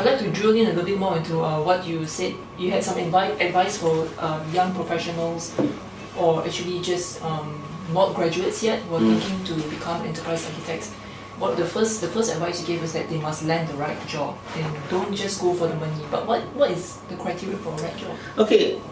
I'd like to drill in a little bit more into what you said. You had some advice for young professionals, or actually just not graduates yet, who are thinking to become enterprise architects. What the first advice you gave was that they must land the right job and don't just go for the money. But what is the criteria for a right job? Okay,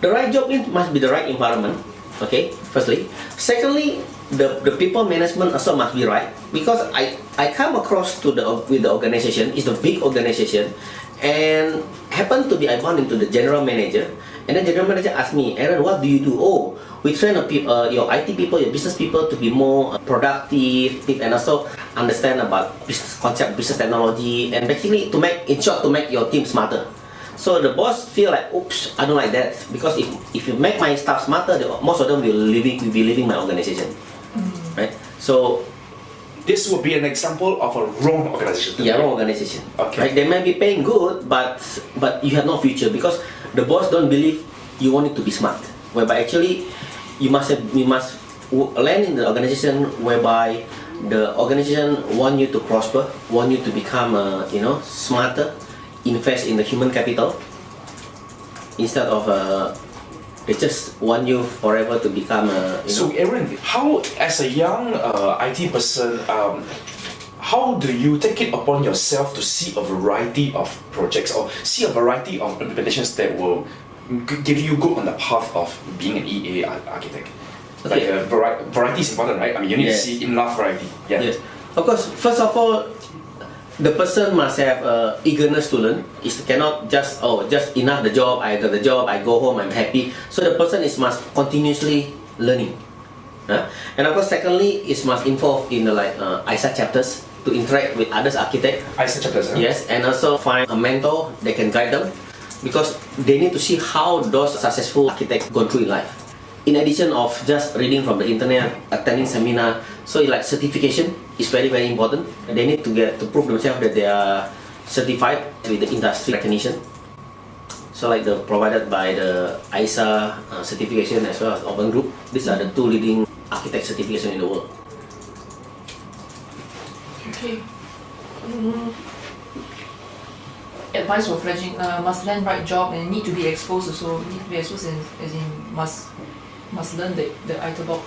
the right job must be the right environment. Okay, firstly. Secondly, the people management also must be right, because I come across with the organization. It's a big organization, and happen to be I bump into the general manager, and the general manager asked me, Aaron, what do you do? Oh, we train your IT people, your business people to be more productive and also understand about business concept, business technology, and basically to make your team smarter. So the boss feel like, oops, I don't like that, because if you make my staff smarter, most of them will be leaving my organization, right? So this would be an example of a wrong organization. Yeah, wrong organization. Okay. Right? They may be paying good, but you have no future, because the boss don't believe you want it to be smart. Whereby actually you must land in the organization whereby the organization want you to prosper, want you to become smarter, invest in the human capital, instead of they just want you forever to become So Aaron, how as a young IT person, how do you take it upon yourself to see a variety of projects or see a variety of implementations that will give you good on the path of being an EA architect? Okay. Like variety is important, right? I mean, you need to see enough variety. Yeah. Yes. Of course, first of all, the person must have eagerness to learn. It cannot just enough the job, I got the job, I go home, I'm happy. So the person must continuously learning. And of course, secondly, it must involve in the ISA chapters to interact with others architects. ISA chapters, huh? Yes, and also find a mentor that can guide them, because they need to see how those successful architects go through in life. In addition of just reading from the internet, attending seminar, so certification is very, very important. They need to prove themselves that they are certified with the industry recognition. So the provided by the ISA certification as well as Open Group. These are the two leading architect certification in the world. Okay. Advice for fledgling, must land right job and need to be exposed also. Need to be exposed as in must learn the ITABOK.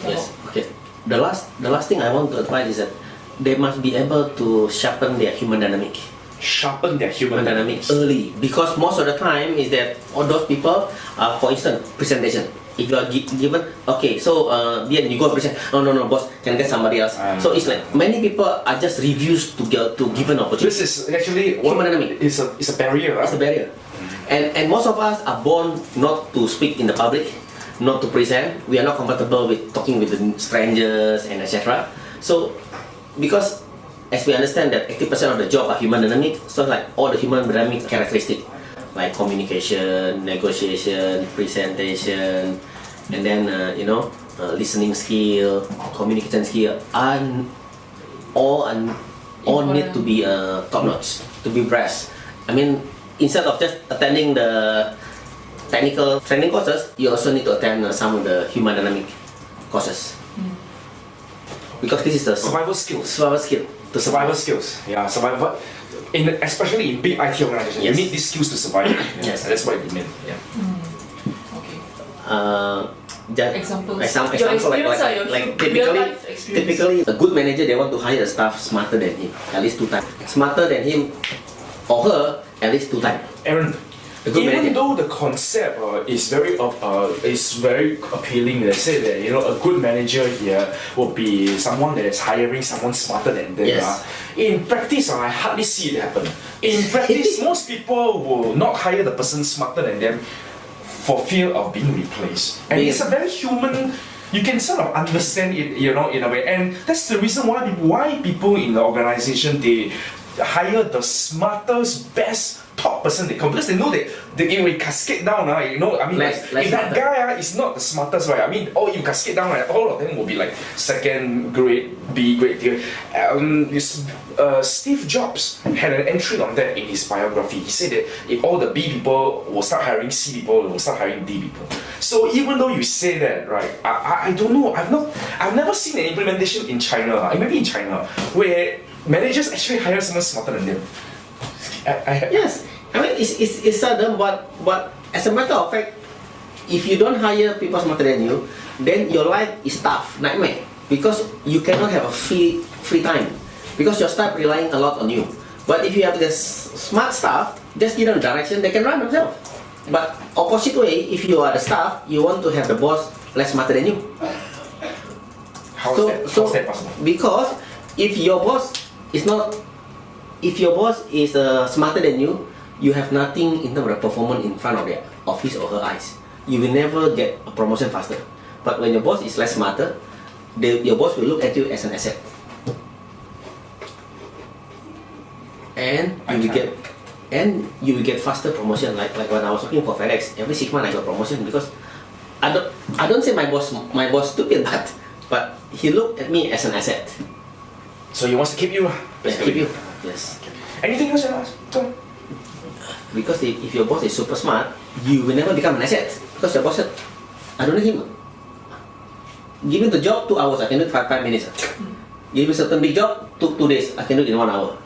Yes. Okay. The last thing I want to advise is that they must be able to sharpen their human dynamic. Sharpen their human dynamics early, because most of the time is that all those people, for instance, presentation. If you are given, okay, so then you go present. No, boss, can get somebody else. So it's like many people are just refused to give an opportunity. This is actually human dynamic. It's a barrier. Right? It's a barrier, and most of us are born not to speak in the public, not to present. We are not comfortable with talking with the strangers and etc. So because as we understand that 80% of the job are human dynamic, so all the human dynamic characteristics like communication, negotiation, presentation, and then listening skill, communication skill, all need to be top notch, to be brass. I mean, instead of just attending the technical training courses, you also need to attend some of the human dynamic courses, because this is the survival skills. Survival skills. Yeah, survival. Especially in big IT organizations, yes. You need these skills to survive. Yes, that's what it meant. Yeah. Okay. Example typically a good manager, they want to hire a staff smarter than him, at least 2 times. Smarter than him or her, at least 2 times. Aaron, even though the concept is very appealing, they say that a good manager here will be someone that is hiring someone smarter than them. Yes. In practice, I hardly see it happen. In practice, most people will not hire the person smarter than them for fear of being replaced. And it's a very human. You can sort of understand it, in a way. And that's the reason why people in the organization, they hire the smartest, best top person they come, because they know that it will cascade down. If that guy is not the smartest, right? You cascade down, right? All of them will be like second grade, B grade tier. Steve Jobs had an entry on that in his biography. He said that if all the B people will start hiring C people, they will start hiring D people. So even though you say that, right? I don't know. I've never seen an implementation in China, maybe in China, where managers actually hire someone smarter than them. Yes, I mean it's seldom, but as a matter of fact, if you don't hire people smarter than you, then your life is tough, nightmare, because you cannot have a free time, because your staff relying a lot on you. But if you have the smart staff, just give them direction, they can run themselves. But opposite way, if you are the staff, you want to have the boss less smarter than you. How's that possible? Because if your boss is smarter than you, you have nothing in terms of performance in front of his or her eyes. You will never get a promotion faster. But when your boss is less smarter, your boss will look at you as an asset. And you will get faster promotion. Like when I was working for FedEx, every 6 months I got promotion, because I don't say my boss stupid, but he looked at me as an asset. So he wants to keep you. Keep you. Yes. Anything else you ask? Because if your boss is super smart, you will never become an asset. Because your boss said, I don't need him. Give him the job 2 hours, I can do it 5 minutes. Give me certain big job, took 2 days, I can do it in 1 hour.